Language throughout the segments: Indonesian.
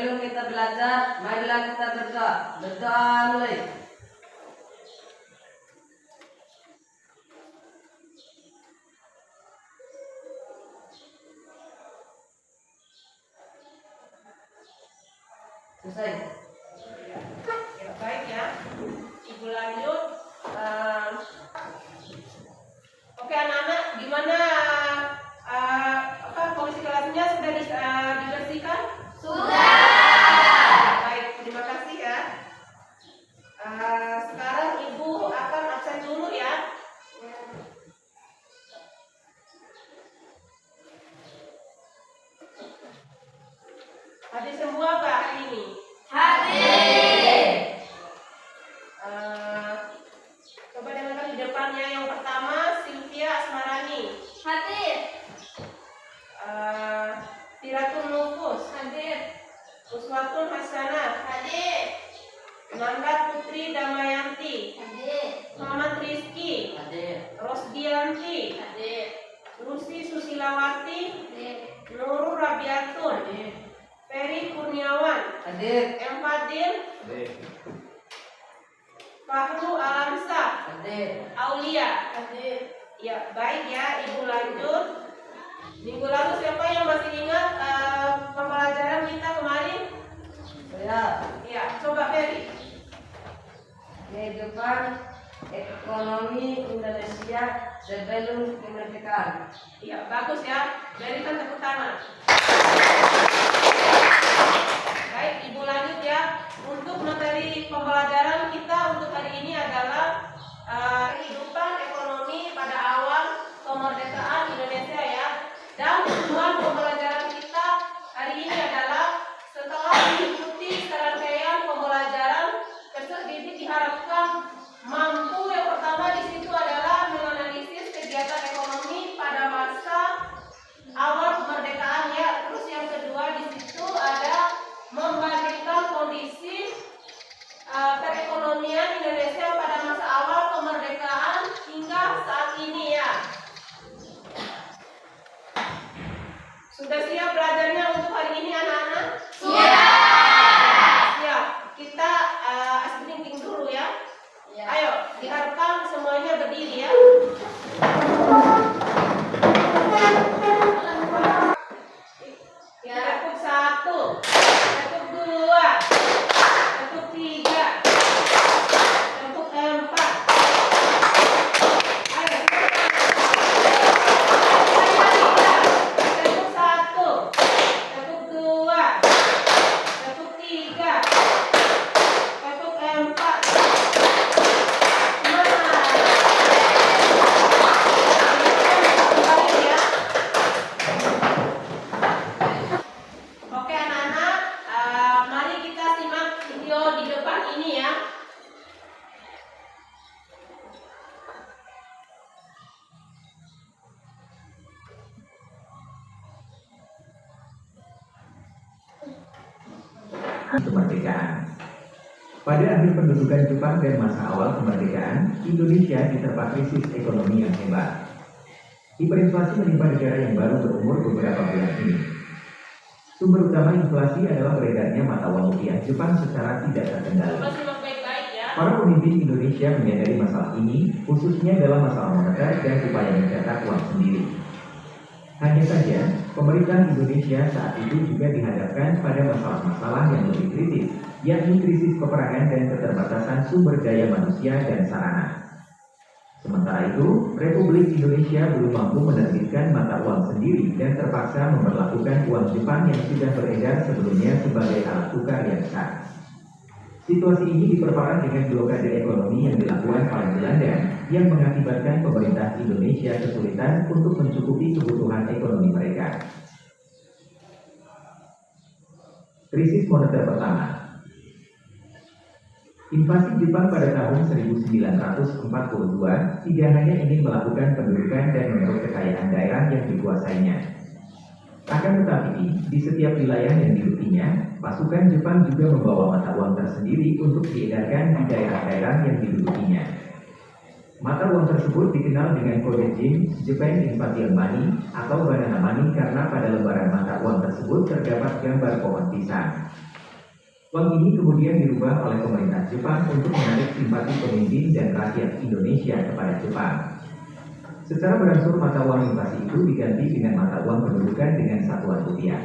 Sebelum kita belajar, marilah kita berdoa. Berdoa mulai. Selesai. Ya, baik ya. Ibu lanjut. Oke anak-anak, gimana kondisi kelasnya sudah dibersihkan? Sudah. Baik, terima kasih ya. Sekarang ibu akan absen dulu ya. Hadir semua Pak hari ini? Hadir. Coba dengarkan di depannya. Yang pertama Sylvia Asmarani. Hadir. Tiratun Nufus. Hadir. Uswatun Hasanah. Hadir. Nanda Putri Damayanti. Hadir. Muhammad Rizky. Hadir. Rosdianti. Hadir. Lucy Susilawati. Hadir. Nurul Rabiatun. Hadir. Ferry Kurniawan. Hadir. M. Fadil. Hadir. Fahru Alamsa. Hadir. Aulia. Hadir. Ya, baik ya, Ibu lanjut. Minggu lalu siapa yang masih ingat pembelajaran kita kemarin? Saya. Ya, coba Ferry. Kehidupan ekonomi Indonesia sebelum kemerdekaan. Ya, bagus ya. Berikan tepuk tangan. Baik, Ibu lanjut ya. Untuk materi pembelajaran kita untuk hari ini adalah kehidupan ekonomi pada awal kemerdekaan Indonesia ya. Dan tujuan pembelajaran kita hari ini adalah setelah mengikuti serangkaian pembelajaran, peserta didik diharapkan mampu. Yang pertama di situ adalah menganalisis kegiatan ekonomi pada masa awal kemerdekaan ya. Terus yang kedua di situ ada membandingkan kondisi perekonomian Indonesia pada masa awal kemerdekaan hingga saat ini ya. Sudah siap belajarnya untuk hari ini anak-anak? Siap. Siap. Kita asking dulu ya. Ya. Ayo, diharapkan semuanya berdiri ya. Tekuk 1, tekuk 2, tekuk 3, tekuk 4. Ayo. Tekuk 1, tekuk 2, tekuk 3, tekuk 4. Kembali ya. Oke anak-anak, mari kita simak video di depan ini ya. Kemerdekaan. Pada akhir pendudukan Jepang dan masa awal kemerdekaan, Indonesia diterpa krisis ekonomi yang hebat. Hiperinflasi menimpa negara yang baru berumur beberapa bulan ini. Sumber utama inflasi adalah beredarnya mata uang rupiah Jepang secara tidak terkendali. Coba simak baik-baik ya. Para pemimpin Indonesia menyadari masalah ini, khususnya dalam masalah moneter dan upaya mencetak uang sendiri. Hanya saja, pemerintah Indonesia saat itu juga dihadapkan pada masalah-masalah yang lebih kritis, yakni krisis peperangan dan keterbatasan sumber daya manusia dan sarana. Sementara itu, Republik Indonesia belum mampu menerbitkan mata uang sendiri dan terpaksa memperlakukan uang Jepang yang sudah beredar sebelumnya sebagai alat tukar yang sah. Situasi ini diperparah dengan blokade ekonomi yang dilakukan oleh Belanda yang mengakibatkan pemerintah Indonesia kesulitan untuk mencukupi kebutuhan ekonomi mereka. Krisis moneter pertama. Invasi Jepang pada tahun 1942 tidak hanya ingin melakukan pendudukan dan mengeruk kekayaan daerah yang dikuasainya. Akan tetapi, di setiap wilayah yang didudukinya, pasukan Jepang juga membawa mata uang tersendiri untuk diedarkan di daerah-daerah yang didudukinya. Mata uang tersebut dikenal dengan kode JIN, Japan Imperial Money atau Banana Money karena pada lembaran mata uang tersebut terdapat gambar pohon pisang. Uang ini kemudian dirubah oleh pemerintah Jepang untuk menarik simpati pemimpin dan rakyat Indonesia kepada Jepang. Secara berangsur mata uang invasi itu diganti dengan mata uang pendudukan dengan satuan rupiah.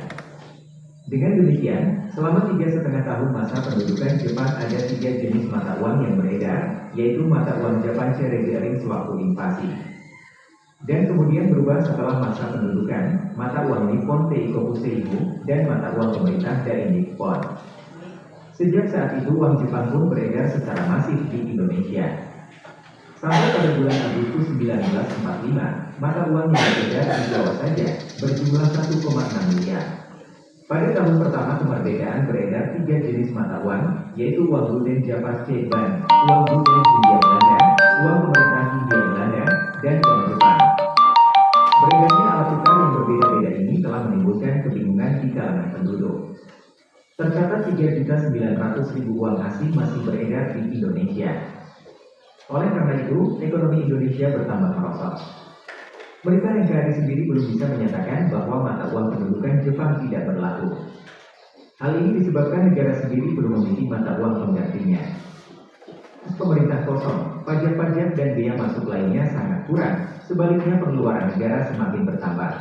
Dengan demikian, selama 3,5 tahun masa pendudukan Jepang ada 3 jenis mata uang yang beredar, yaitu mata uang Japanese Reserve sewaktu invasi. Dan kemudian berubah setelah masa pendudukan, mata uang Nippon Teikoku Seibu dan mata uang pemerintah dari Nippon. Sejak saat itu uang Jepang pun beredar secara masif di Indonesia. Sampai pada bulan Agustus 1945, mata uang yang beredar di Jawa saja berjumlah 1,6 miliar. Pada tahun pertama kemerdekaan beredar 3 jenis mata uang, yaitu uang gulden Japanese Ban, uang gulden Hindia Belanda, uang pemerintah Hindia Belanda, dan uang Jepang. Beredarnya alat tukar yang berbeda-beda ini telah menimbulkan kebingungan di kalangan penduduk. Tercatat 3.900.000 uang asing masih beredar di Indonesia. Oleh karena itu, ekonomi Indonesia bertambah merosot. Pemerintah NKRI sendiri belum bisa menyatakan bahwa mata uang pendudukan Jepang tidak berlaku. Hal ini disebabkan negara sendiri belum memiliki mata uang penggantinya. Pemerintah kosong, pajak-pajak dan biaya masuk lainnya sangat kurang, sebaliknya pengeluaran negara semakin bertambah.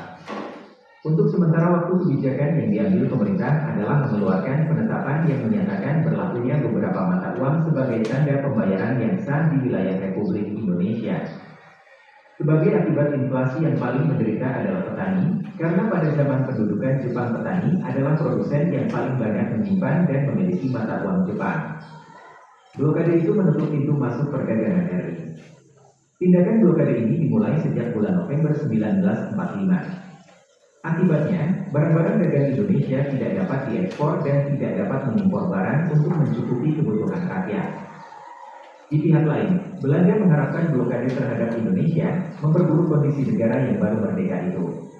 Untuk sementara waktu kebijakan yang diambil pemerintah adalah mengeluarkan penetapan yang menyatakan berlakunya beberapa mata uang sebagai tanda pembayaran yang sah di wilayah Republik Indonesia. Sebagai akibat inflasi yang paling menderita adalah petani, karena pada zaman pendudukan Jepang petani adalah produsen yang paling banyak menyimpan dan memiliki mata uang Jepang. Blokade itu menutup pintu masuk perdagangan RI. Tindakan blokade ini dimulai sejak bulan November 1945. Akibatnya, barang-barang dagang Indonesia tidak dapat diekspor dan tidak dapat mengimpor barang untuk mencukupi kebutuhan rakyat. Di pihak lain, Belanda mengharapkan blokade terhadap Indonesia memperburuk kondisi negara yang baru merdeka itu.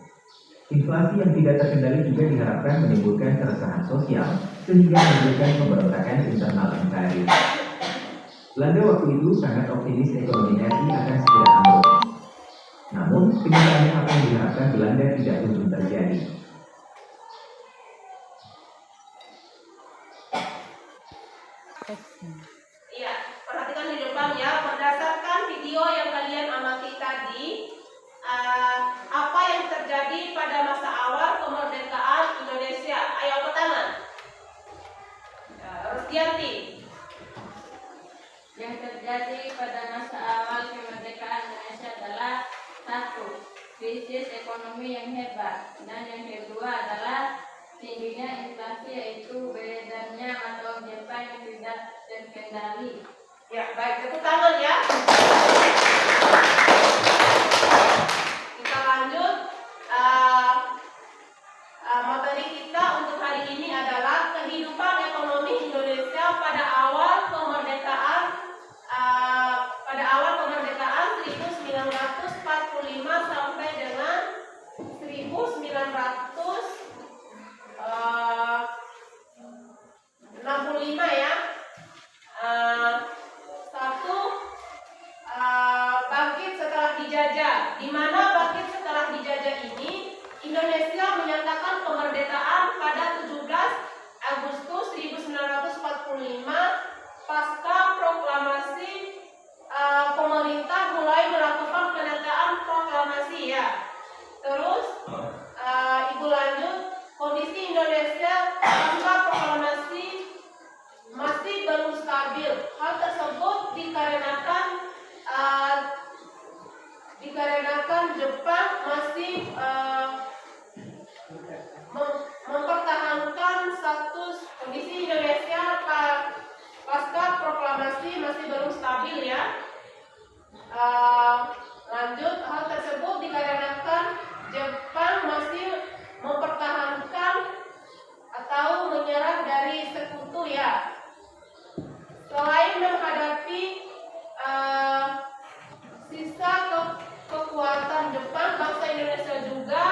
Inflasi yang tidak terkendali juga diharapkan menimbulkan keresahan sosial sehingga menimbulkan pemberontakan internal NKRI. Belanda waktu itu sangat optimis ekonomi RI akan segera ambruk. Namun, kenyataannya apa yang diharapkan Belanda tidak kunjung terjadi. Iya, perhatikan di depan ya. Berdasarkan video yang kalian amati tadi, apa yang terjadi pada masa awal kemerdekaan Indonesia? Ayo angkat tangan. Rusdianti. Yang terjadi pada masa awal kemerdekaan Indonesia adalah 1. Krisis ekonomi yang hebat, dan yang kedua adalah tingginya inflasi, yaitu beredarnya mata uang Jepang yang tidak terkendali. Ya, baik, tepuk tangan ya. Kita lanjut. Materi kita untuk hari ini adalah kehidupan ekonomi Indonesia pada awal kemerdekaan. Pada awal kemerdekaan 1945 sampai dengan 1965 ya. Bangkit setelah dijajah. Di mana bangkit setelah dijajah ini, Indonesia menyatakan kemerdekaan pada 17 Agustus 1945 pasca proklamasi. Pemerintah mulai melakukan penataan proklamasi ya. Terus Ibu lanjut, kondisi Indonesia pasca proklamasi masih belum stabil. Hal tersebut dikarenakan Jepang masih mempertahankan status. Kondisi Indonesia pasca proklamasi masih belum stabil ya. Lanjut, hal tersebut dikarenakan Jepang masih mempertahankan atau menyerang dari sekutu ya. Selain menghadapi sisa kekuatan Jepang, bangsa Indonesia juga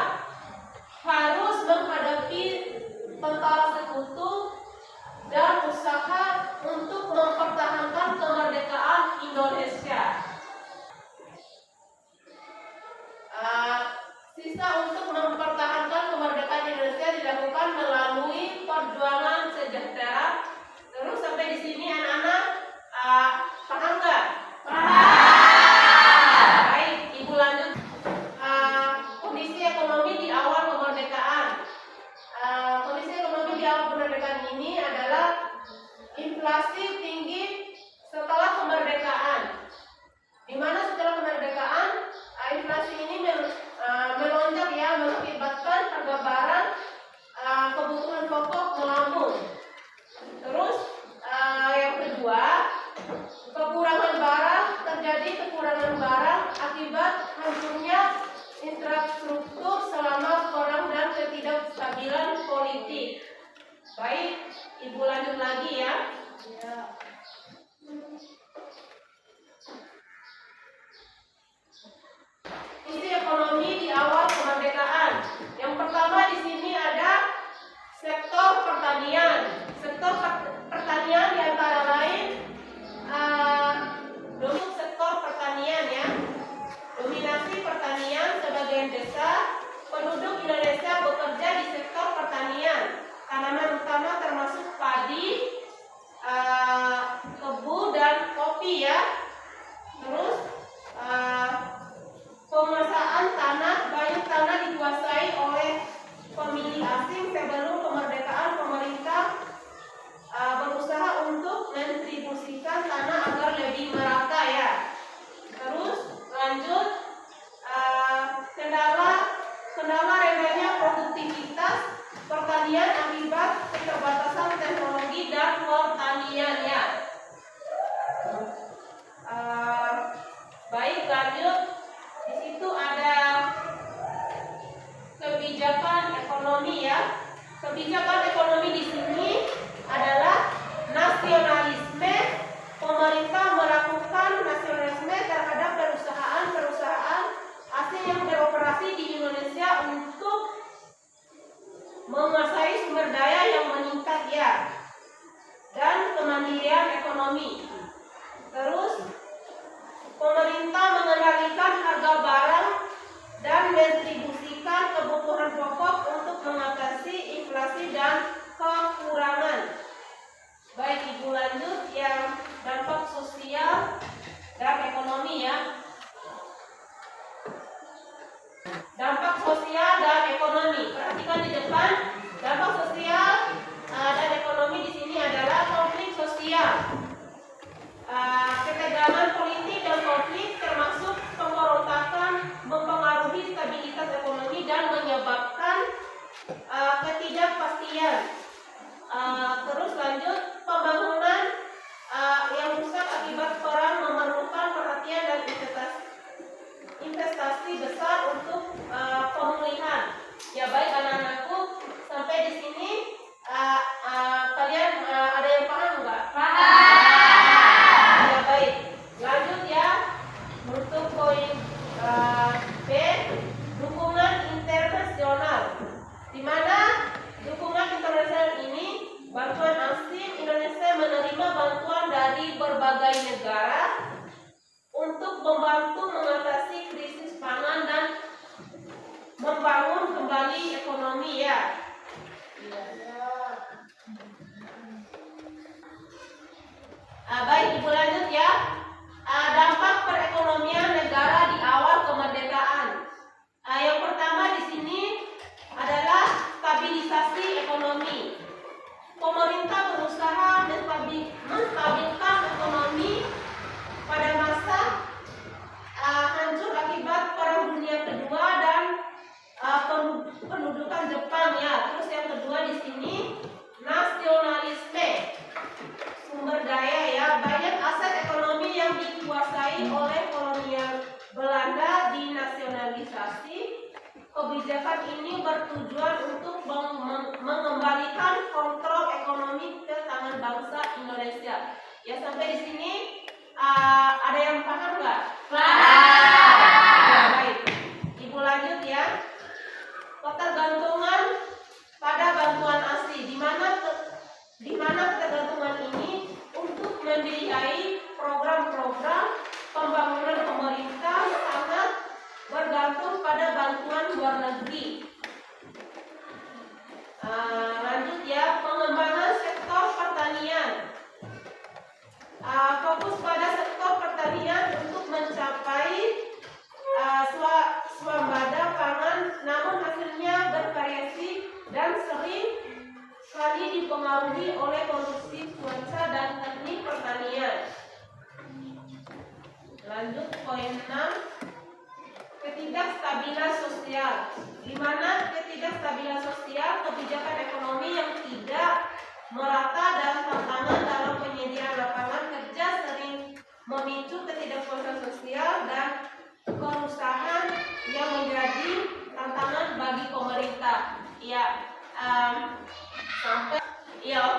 harus menghadapi tentara sekutu dan usaha untuk mempertahankan kemerdekaan Indonesia. baik, Ibu lanjut lagi ya. Visi ekonomi di awal kemerdekaan. Yang pertama di sini ada sektor pertanian. Sektor pertanian di antara lain sektor pertanian ya. Dominasi pertanian sebagian besar penduduk Indonesia bekerja di sektor pertanian. Tanaman utama termasuk padi, tebu dan kopi ya. Terus penguasaan tanah, banyak tanah dikuasai oleh pemilik asing. Sebelum kemerdekaan pemerintah berusaha untuk mendistribusikan tanah agar lebih merata ya. Terus lanjut kendala rendahnya produktivitas pertanian akibat keterbatasan teknologi dan pertanian ya. Baik, lanjut. Di situ ada kebijakan ekonomi ya. Kebijakan ekonomi di sini adalah nasionalisme. Pemerintah melakukan nasionalisme terhadap perusahaan asing yang beroperasi di Indonesia untuk menguasai sumber daya yang meningkat ya, dan kemandirian ekonomi. Terus pemerintah mengendalikan harga barang dan mendistribusikan kebutuhan pokok untuk mengatasi inflasi dan kekurangan. Baik, Ibu lanjut yang dampak sosial dan ekonomi ya. Dampak sosial dan ekonomi. Perhatikan di depan. Dampak sosial dan ekonomi di sini adalah konflik sosial. Ketegangan politik dan konflik termasuk pemberontakan mempengaruhi stabilitas ekonomi dan menyebabkan ketidakpastian. Terus lanjut, pembangunan yang rusak akibat perang memerlukan perhatian dan investasi besar untuk pemulihan. Ya baik anak-anakku, sampai di sini kalian ada yang paham nggak? Paham. Ya baik, lanjut ya. Untuk poin B, dukungan internasional. Di mana dukungan internasional ini, bantuan asing, Indonesia menerima bantuan dari berbagai negara untuk membantu mengatasi krisis pangan dan membangun kembali ekonomi ya. Baik, Ibu lanjut ya. Dampak perekonomian negara di awal kemerdekaan. Yang pertama di sini adalah stabilisasi ekonomi. Pemerintah berusaha menstabilkan ekonomi pada masa hancur akibat Perang Dunia Kedua dan pendudukan Jepang ya. Terus yang kedua di sini nasionalisme sumber daya ya. Banyak aset ekonomi yang dikuasai oleh kolonial Belanda dinasionalisasi. Kebijakan ini bertujuan untuk mengembalikan kontrol ekonomi ke tangan bangsa Indonesia. Ya sampai di sini ada yang paham nggak? Paham. Baik, Ibu lanjut ya. Ketergantungan pada bantuan asing, di mana ketergantungan ini untuk membiayai program-program pembangunan pemerintah sangat bergantung pada bantuan luar negeri. Lanjut ya, pengembangan sektor pertanian. Fokus pada sektor pertanian untuk mencapai swasembada pangan, namun hasilnya bervariasi dan sering kali dipengaruhi oleh kondisi cuaca dan teknik pertanian. Lanjut poin 6, ketidakstabilan sosial. Di mana ketidakstabilan sosial, kebijakan ekonomi yang tidak merata dan tantangan dalam penyediaan lapangan kerja sering memicu ketidakpuasan sosial dan kerusakan yang menjadi tantangan bagi pemerintah. Ya, sampai ya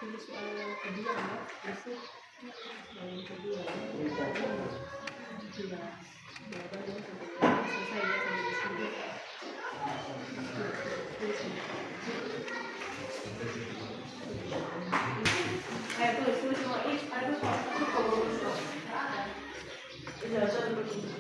Ini soal yang kedua ya, masuk soal yang kedua. Jelas. Jawabannya selesai ya sampai di sini. Ayo tulis semua is, ada soal satu kalau ijazah begini.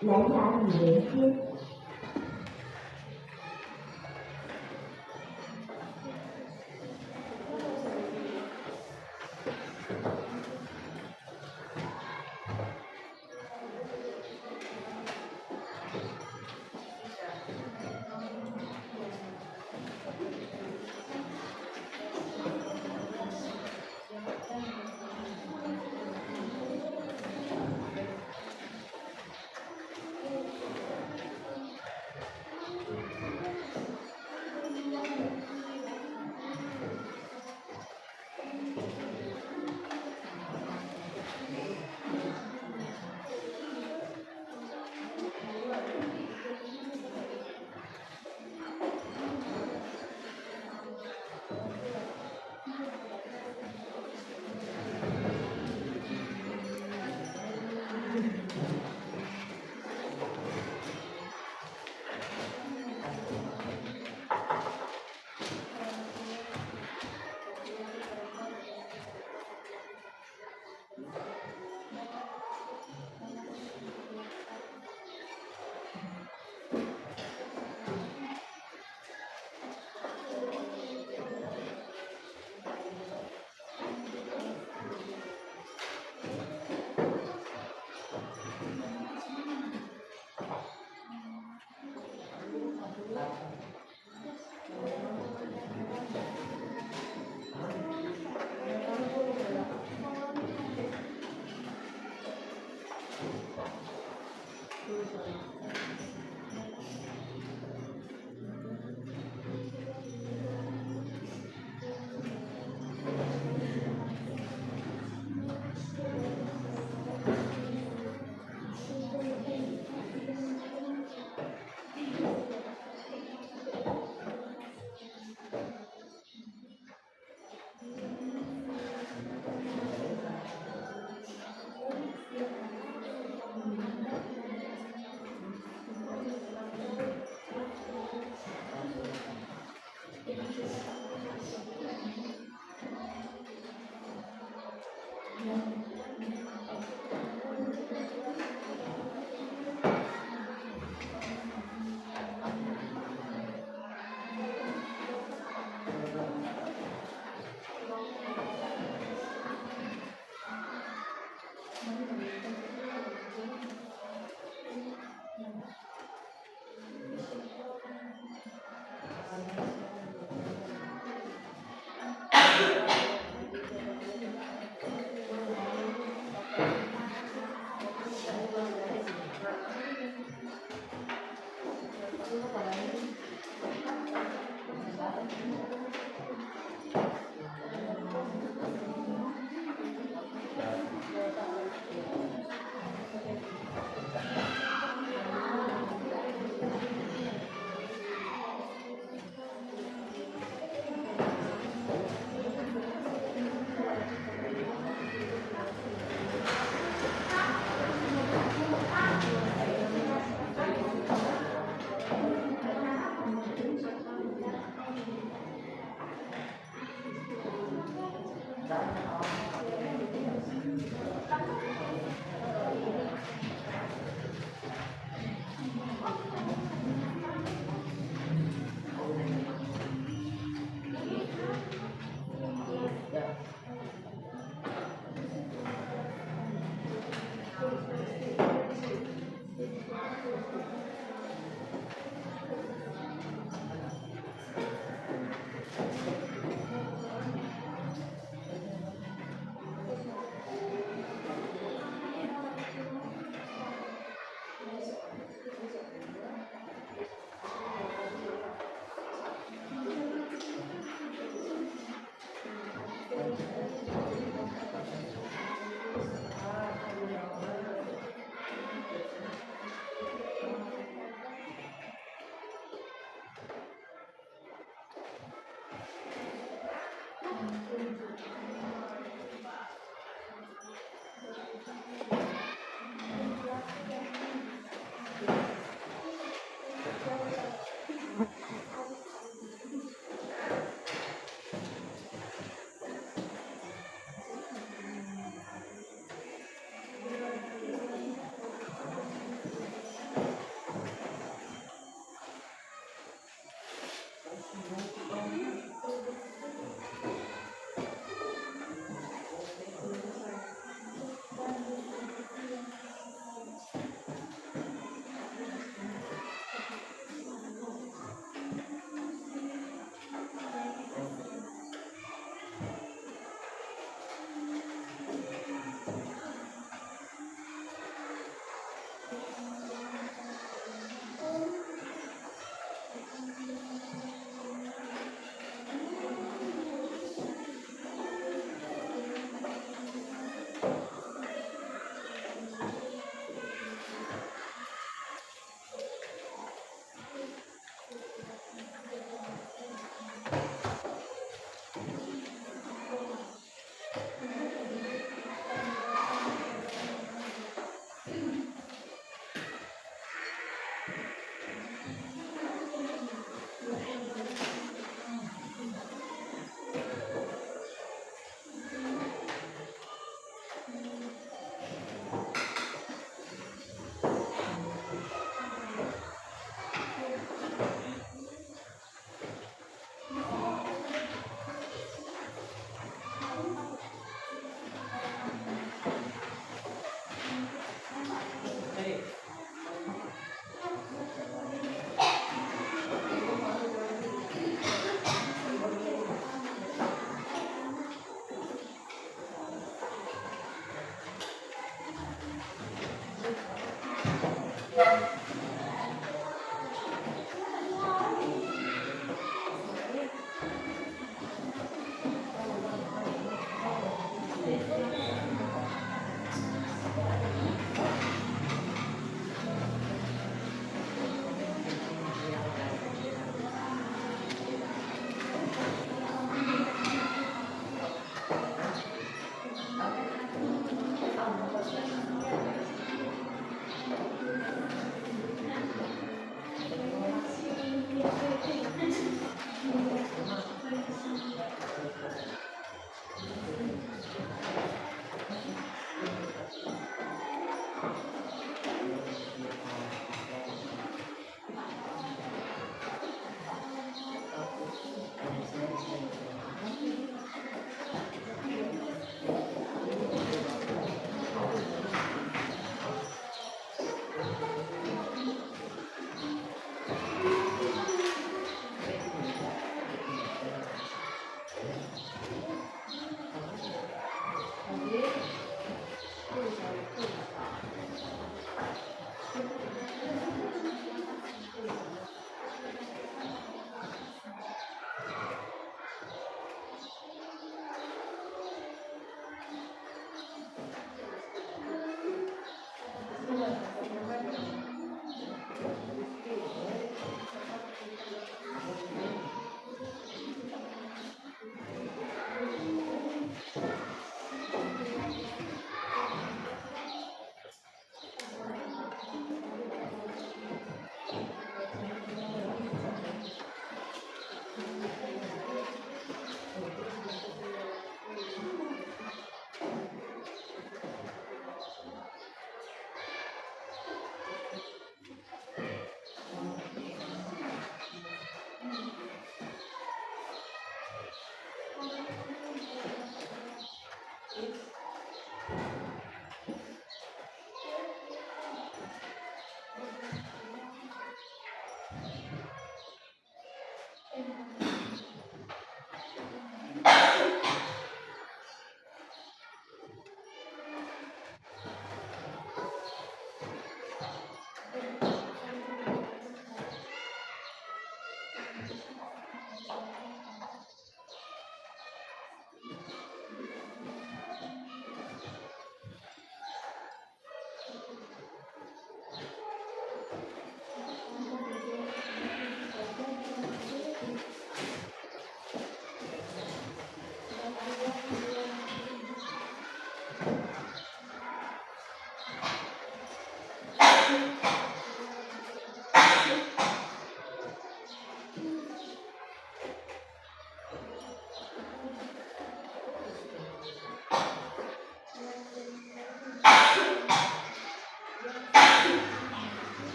蓝牙已连接。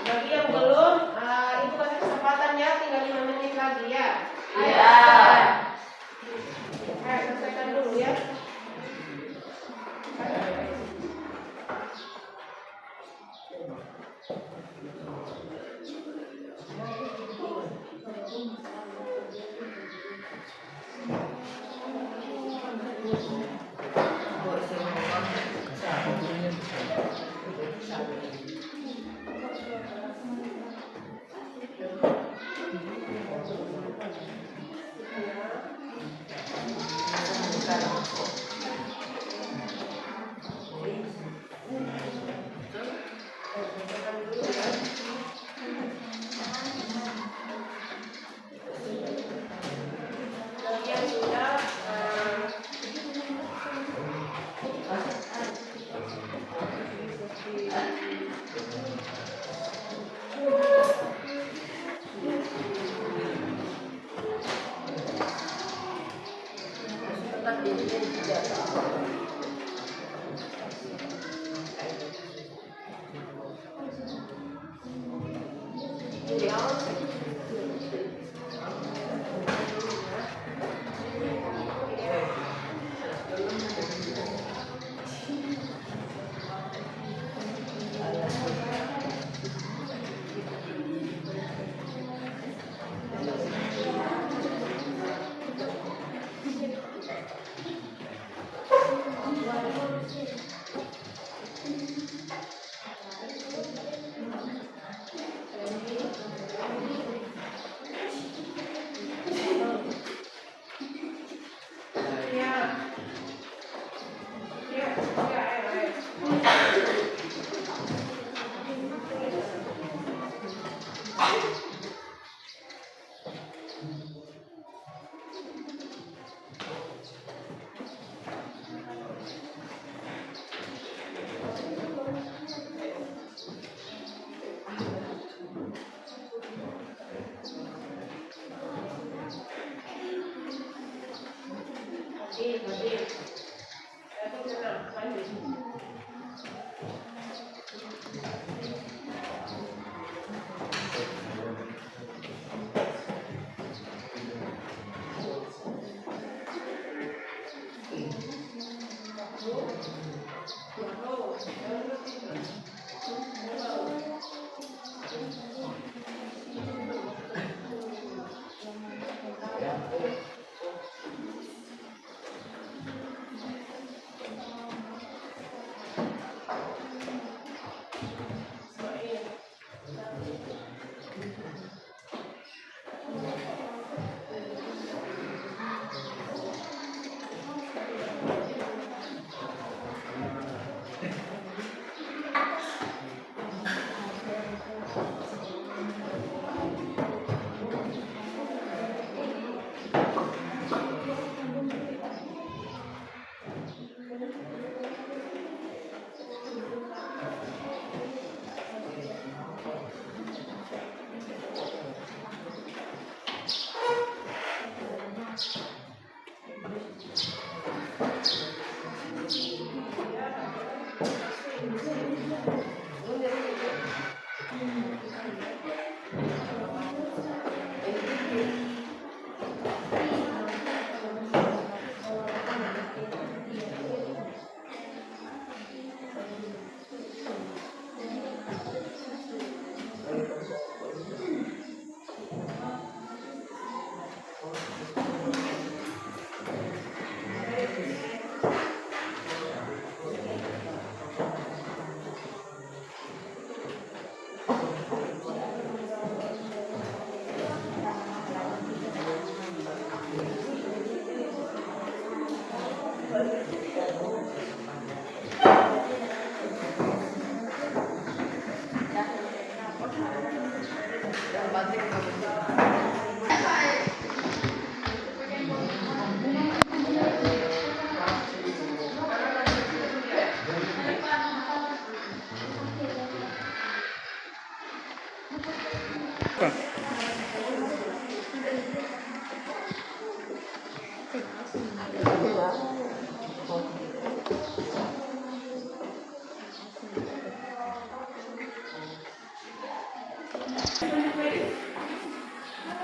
Bagi yang belum, Ibu kasih kesempatan ya, tinggal 5 menit lagi ya. Iya. Selesaikan dulu ya. Bagi yang sudah,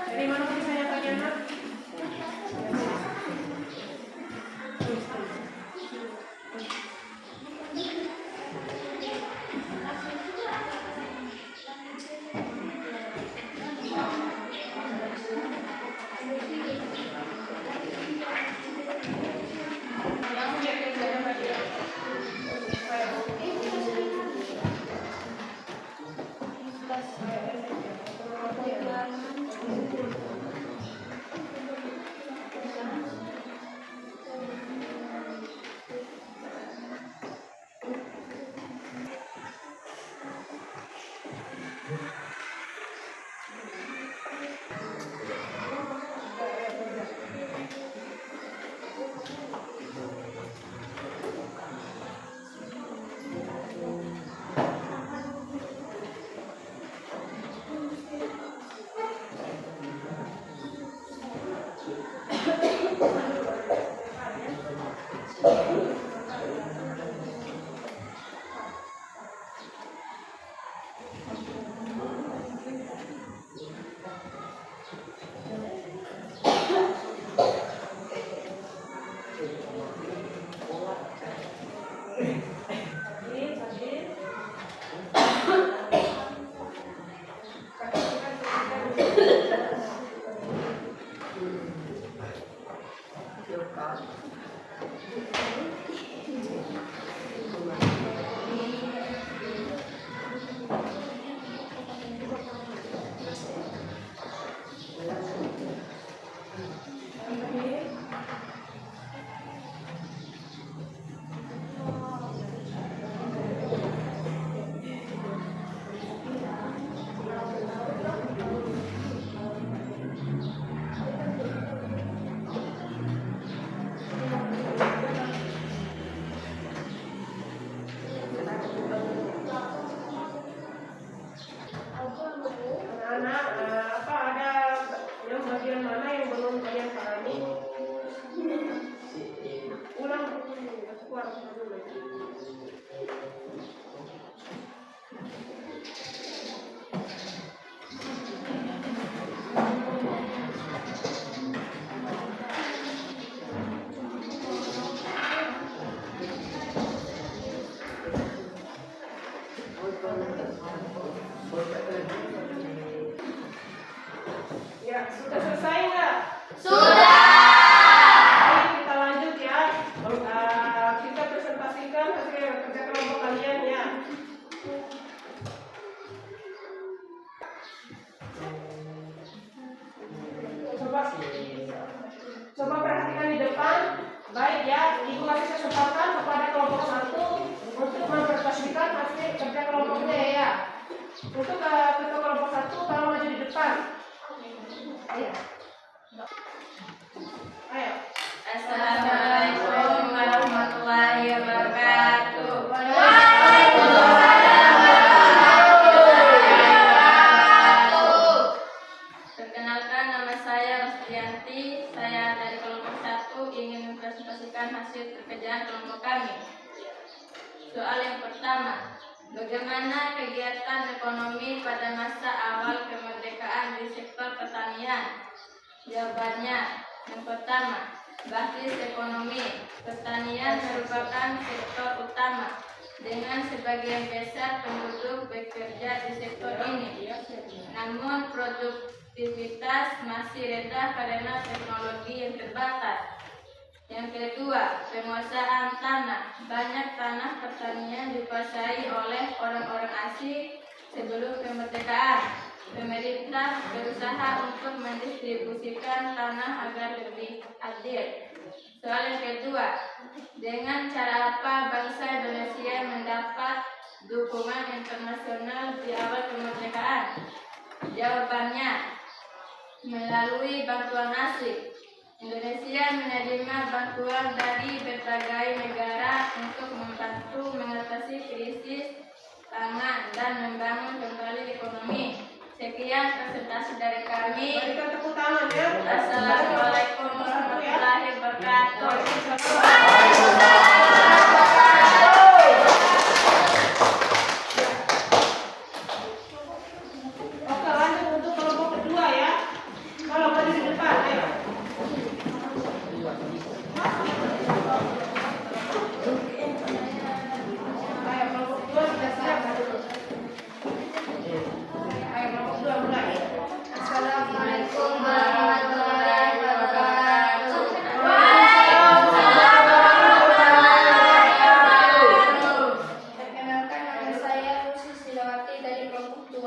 Dari mana misalnya Pak Diana? Langsung ya ke sana Pak Diana. Ya, sudah selesai nggak? Sudah. Baik, kita lanjut ya. Kita presentasikan hasil kerja kelompok kalian ya. Coba perhatikan di depan. Baik ya, Ibu kasih kesempatan kepada kelompok 1 untuk mempresentasikan hasil kerja kelompoknya ya. Untuk ketua kelompok 1 tolong maju di depan. Ayo. Ayo. Assalamualaikum warahmatullahi wabarakatuh. Perkenalkan, nama saya Rostianti. Saya dari kelompok 1 ingin mempresentasikan hasil pekerjaan kelompok kami. Soal yang pertama, bagaimana kegiatan ekonomi pada masa awal kemerdekaan di sektor pertanian? Jawabannya, yang pertama, basis ekonomi. Pertanian merupakan sektor utama, dengan sebagian besar penduduk bekerja di sektor ini. Namun produktivitas masih rendah karena teknologi yang terbatas. Yang kedua, penguasaan tanah. Banyak tanah pertanian dikuasai oleh orang-orang asing sebelum kemerdekaan. Pemerintah berusaha untuk mendistribusikan tanah agar lebih adil. Soal yang kedua, dengan cara apa bangsa Indonesia mendapat dukungan internasional di awal kemerdekaan? Jawabannya, melalui bantuan asing. Indonesia menerima bantuan dari berbagai negara untuk membantu mengatasi krisis pangan dan membangun kembali ekonomi. Sekian presentasi dari kami. Berikan tepuk tangan ya. Assalamualaikum warahmatullahi wabarakatuh. Oke, lanjut untuk kelompok kedua ya. Kalau tadi di depan, ayo. Ayo, kelompok kedua sudah siap. Ayo, kelompok kedua mulai. Assalamualaikum warahmatullahi wabarakatuh. Perkenalkan, nama saya Lucy Silawati dari kelompok 2.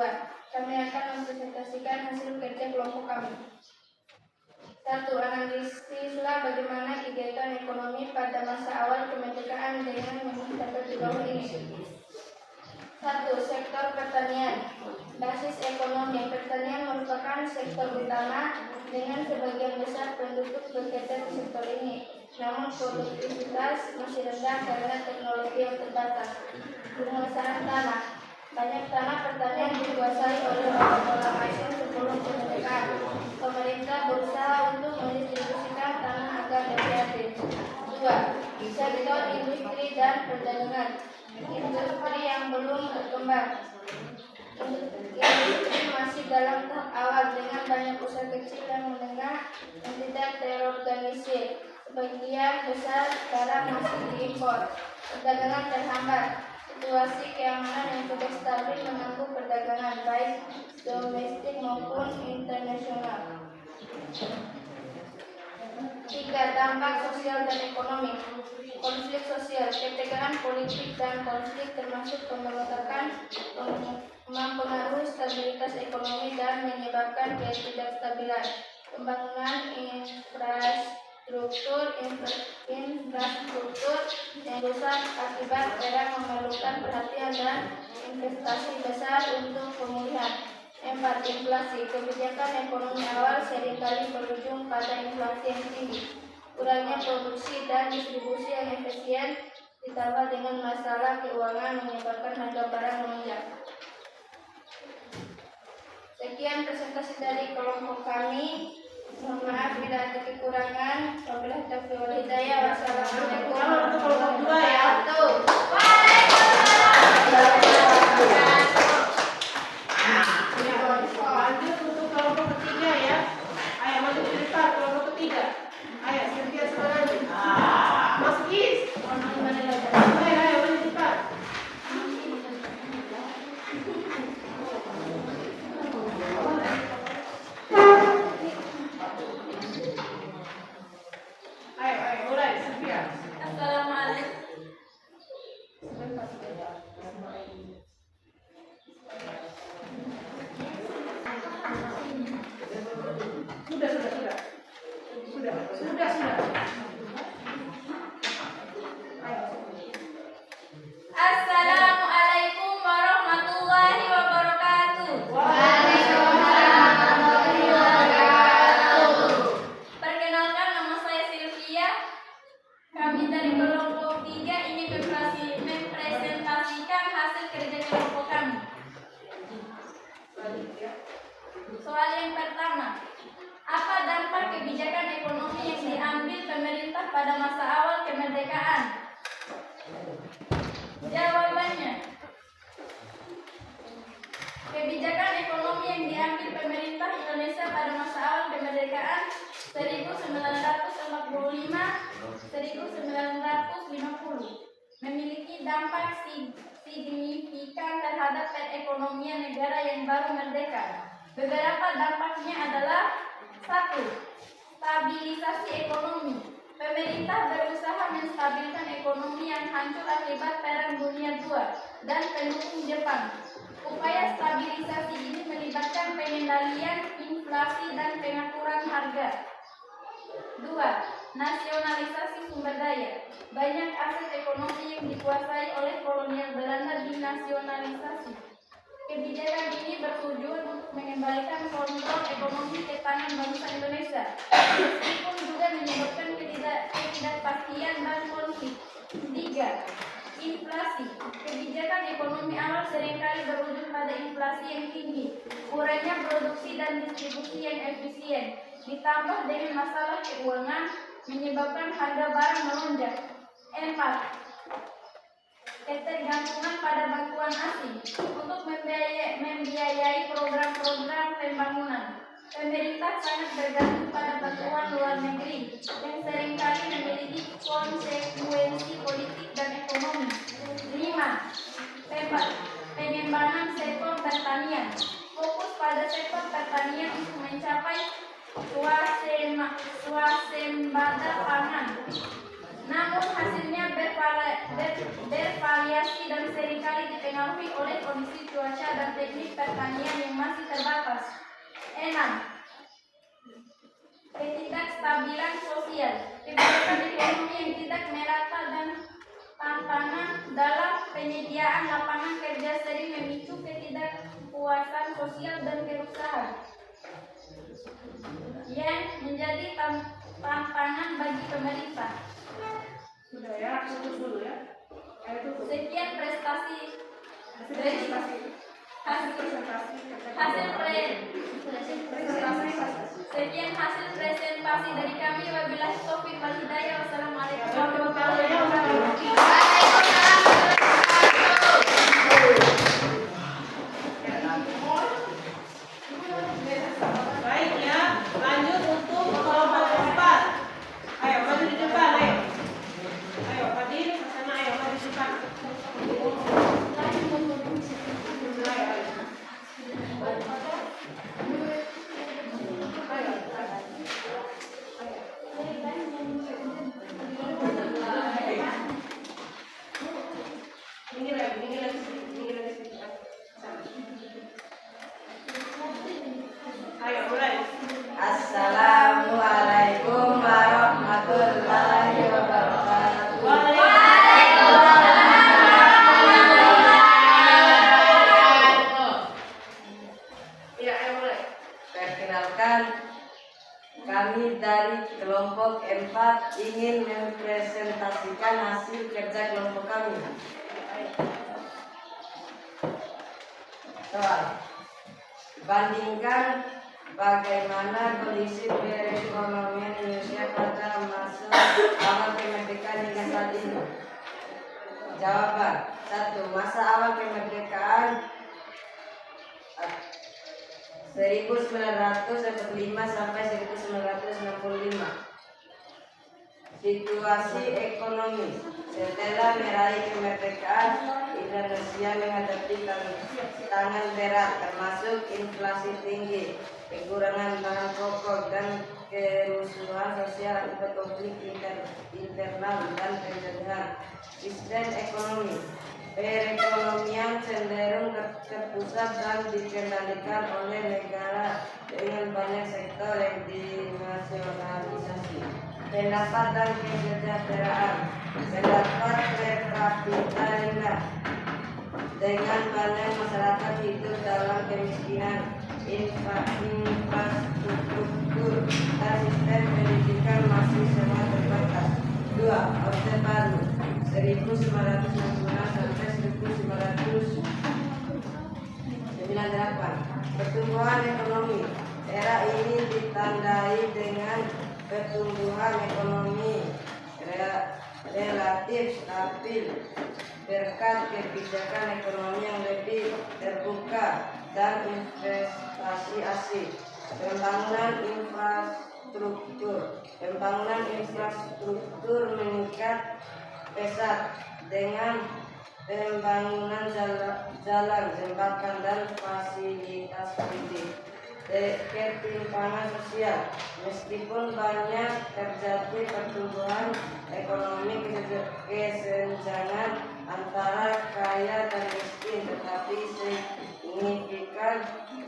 Kami akan mempresentasikan hasil kerja kelompok kami. 1. Analisislah bagaimana kegiatan ekonomi pada masa awal kemerdekaan dengan mencapai di bawah ini. 1. Sektor pertanian. Basis ekonomi. Pertanian merupakan sektor utama dengan sebagian besar penduduk bekerja di sektor ini. Namun produktivitas masih rendah karena teknologi yang terbatas. Penguasaan tanah. Banyak tanah pertanian dikuasai oleh orang-orang asing sebelum kemerdekaan. Pemerintah berusaha untuk mendistribusikan tanah agar lebih adil. 2. Sektor industri dan perdagangan. Industri yang belum berkembang. Industri masih dalam tahap awal dengan banyak usaha kecil dan menengah yang tidak terorganisir. Sebagian besar barang masih diimpor. Perdagangan terhambat. Situasi keamanan yang tidak stabil mengganggu perdagangan baik domestik maupun internasional. 3. Dampak sosial dan ekonomi. Konflik sosial, ketegangan politik dan konflik termasuk pemberontakan mempengaruhi stabilitas ekonomi dan menyebabkan ketidakstabilan. Pembangunan infrastruktur yang rusak akibat perang memerlukan perhatian dan investasi besar untuk pemulihan. 4. Inflasi. Kebijakan ekonomi awal seringkali berujung pada inflasi yang tinggi. Kurangnya produksi dan distribusi yang efisien ditambah dengan masalah keuangan menyebabkan harga barang melonjak. Sekian presentasi dari kelompok kami. Mohon maaf bila ada kekurangan. Wabillahi taufiq wal hidayah. Wassalamualaikum warahmatullahi wabarakatuh. Lanjut untuk kelompok ketiga ya. Ayo maju ke depan kelompok ketiga. Ayo Cynthia semangat. Masuk Is. Ayo maju ke depan. Ayo mulai Cynthia. Assalamualaikum. Sudah. Assalamualaikum warahmatullahi wabarakatuh. Perkenalkan, nama saya Sylvia. Kami dari kelompok 3 ingin mempresentasikan hasil kerja kelompok kami. Soal yang pertama, apa dampak kebijakan ekonomi yang diambil pemerintah pada masa awal kemerdekaan? Jawabannya, signifikan terhadap perekonomian negara yang baru merdeka. Beberapa dampaknya adalah: 1. Stabilisasi ekonomi. Pemerintah berusaha menstabilkan ekonomi yang hancur akibat Perang Dunia II dan pendukung Jepang. Upaya stabilisasi ini melibatkan pengendalian inflasi dan pengaturan harga. 2. Nasionalisasi sumber daya. Banyak aset ekonomi yang dikuasai oleh kolonial Belanda dinasionalisasi. Kebijakan ini bertujuan untuk mengembalikan kontrol ekonomi ke tangan bangsa Indonesia, meskipun juga menyebabkan ketidakpastian dan konflik. 3. Inflasi. Kebijakan ekonomi awal seringkali berujung pada inflasi yang tinggi, kurangnya produksi dan distribusi yang efisien, ditambah dengan masalah keuangan, menyebabkan harga barang melonjak. 4. Ketergantungan pada bantuan asing. Untuk membiayai program-program pembangunan, pemerintah sangat bergantung pada bantuan luar negeri yang seringkali memiliki konsekuensi politik dan ekonomi. 5. Pengembangan sektor pertanian. Fokus pada sektor pertanian untuk mencapai swasembada pangan. Namun hasilnya bervariasi dan seringkali dipengaruhi oleh kondisi cuaca dan teknik pertanian yang masih terbatas. 6. Ketidakstabilan sosial. Kebijakan ekonomi yang tidak merata dan tantangan dalam penyediaan lapangan kerja sering memicu ketidakpuasan sosial dan kerusakan yang menjadi tantangan bagi pemerintah. Sudah ya, tutup dulu ya. Sekian hasil presentasi dari kami. Wabillahi taufiq wal hidayah. Wassalamualaikum warahmatullahi wabarakatuh. Baik ya, lanjut untuk kelompok 4. Ayo maju di depan, ayo. Ayo, Fadil, sama ayo maju di depan. Ini lagi. Ayo, mulai. Assalamualaikum warahmatullahi wabarakatuh. Iya, ayo mulai. Perkenalkan, kami dari kelompok 4 ingin mempresentasikan hasil kerja kelompok kami. Soal: bandingkan bagaimana kondisi perekonomian Indonesia pada masa awal kemerdekaan hingga saat ini. Jawaban: 1. Masa awal kemerdekaan 1945 sampai 1965. Situasi ekonomi: setelah meraih kemerdekaan, Indonesia menghadapi tantangan berat termasuk inflasi tinggi, kekurangan bahan pokok, dan kerusuhan sosial akibat konflik internal dan penjajahan. Sistem ekonomi: perekonomian cenderung terpusat dan dikendalikan oleh negara dengan banyak sektor yang dinasionalisasi. Pendapat dan kesejahteraan: pendapat per kapita rendah dengan banyak masyarakat hidup dalam kemiskinan. Infrastruktur dan sistem pendidikan masih sangat terbatas. 2. Orde Baru 1966 sampai 1998. Pertumbuhan ekonomi: era ini ditandai dengan pertumbuhan ekonomi relatif stabil berkat kebijakan ekonomi yang lebih terbuka dan investasi asing. Pembangunan infrastruktur meningkat pesat dengan pembangunan jalan, jembatan, dan fasilitas pendidik. Ketimpangan sosial, meskipun banyak terjadi pertumbuhan ekonomi, kesenjangan antara kaya dan miskin tetapi signifikan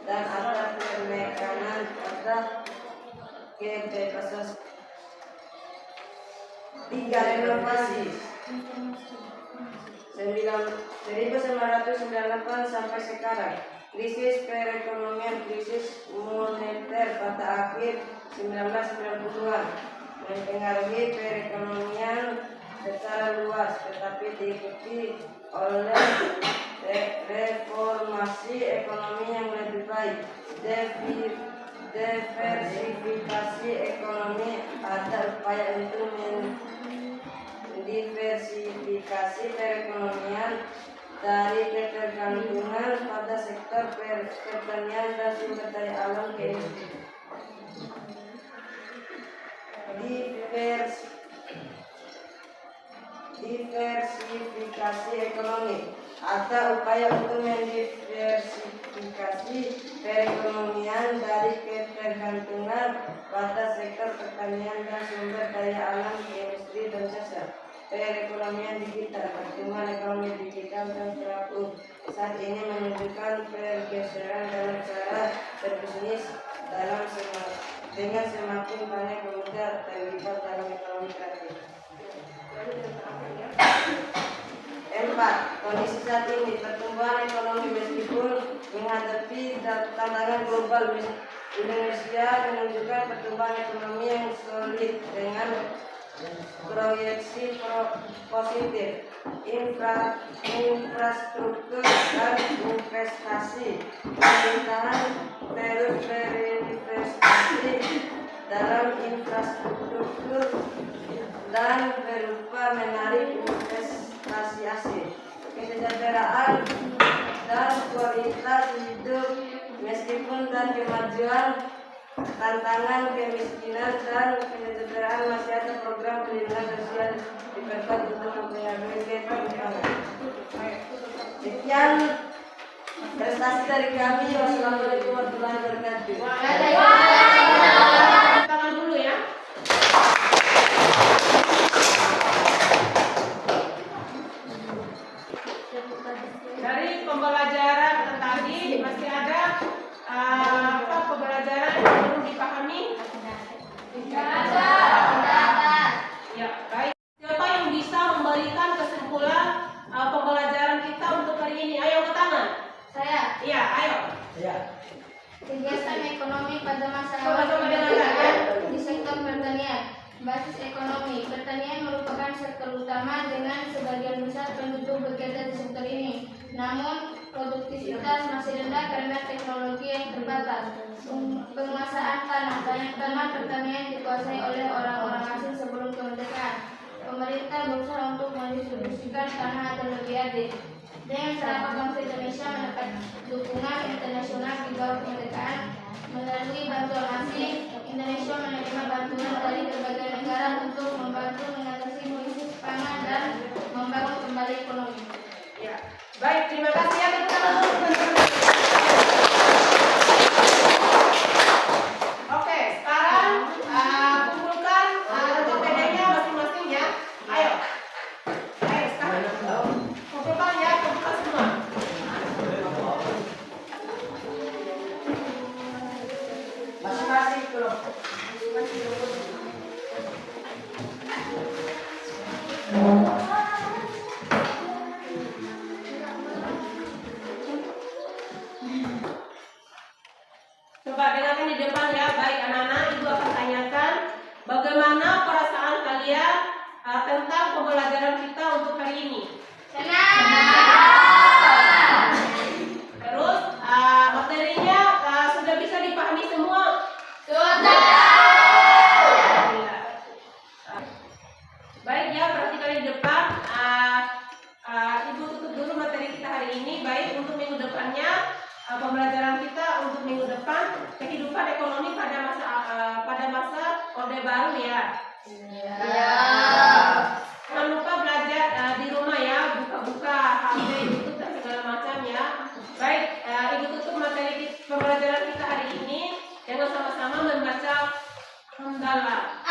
dan ada penekanan pada kebebasan. 3. Renovasi 1998 sampai sekarang. Krisis perekonomian, krisis moneter pada akhir 1990-an mempengaruhi perekonomian secara luas, tetapi diikuti oleh reformasi ekonomi yang lebih baik. Diversifikasi ekonomi, ada upaya untuk mendiversifikasi perekonomian dari ketergantungan pada sektor pertanian dan sumber daya alam ke industri. Diversifikasi ekonomi, ada upaya untuk mendiversifikasi perekonomian dari ketergantungan pada sektor pertanian dan sumber daya alam ke industri dan jasa. Perekonomian digital, pertumbuhan ekonomi digital dan terakung saat ini menunjukkan pergeseran dalam cara berbisnis dengan semakin banyak pemuda terlibat dalam ekonomi kreatif. 4. Kondisi saat ini, pertumbuhan ekonomi meskipun menghadapi tantangan global, Indonesia menunjukkan pertumbuhan ekonomi yang solid dengan proyeksi positif. Infrastruktur dan investasi, pemerintahan terus berinvestasi dalam infrastruktur dan berupa menarik investasi asing. Kesejahteraan dan kualitas hidup meskipun dan kemajuan, tantangan kemiskinan dan kesejahteraan, masih ada program perlindungan sosial diperkuat untuk mempengaruhi ketimpangan. Sekian prestasi dari kami. Wassalamualaikum warahmatullahi wabarakatuh. Tangan dulu ya. Dari pembelajaran tadi masih ada pembelajaran yang perlu dipahami? Ya, baik. Siapa yang bisa memberikan kesimpulan pembelajaran kita untuk hari ini? Ayo ke tangan. Saya. Iya, ayo. Kegiatan ekonomi pada masa awal Coba dengarkan. di sektor pertanian. Basis ekonomi, pertanian merupakan sektor utama dengan sebagian besar penduduk bekerja di sektor ini. Namun, produktivitas masih rendah karena teknologi yang terbatas. Penguasaan tanah, banyak tanah pertanian dikuasai oleh orang-orang asing sebelum kemerdekaan. Pemerintah berusaha untuk mendistribusikan tanah agar lebih adil. Dengan serapan bangsa Indonesia mendapat dukungan internasional di bawah kemerdekaan melalui bantuan asing. Indonesia menerima bantuan dari berbagai negara untuk membantu mengatasi krisis pangan dan membangun kembali ekonomi. Ya. Baik, terima kasih ya teman-teman. Oke, sekarang kumpulkan PPD-nya masing-masing ya. Ayo. Ayo sekarang. Kumpulkan ya, kumpulkan semua. Masing-masing kelompok. Coba dengarkan di depan ya, baik anak-anak, ibu akan tanyakan bagaimana perasaan kalian tentang pembelajaran kita untuk hari ini. Terus materinya sudah bisa dipahami semua? Baik ya, perhatikan di depan. Ibu tutup dulu materi kita hari ini. Baik, untuk minggu depannya pembelajaran kita untuk minggu depan kehidupan ekonomi pada masa Orde Baru ya. Jangan lupa belajar di rumah ya, buka-buka adalah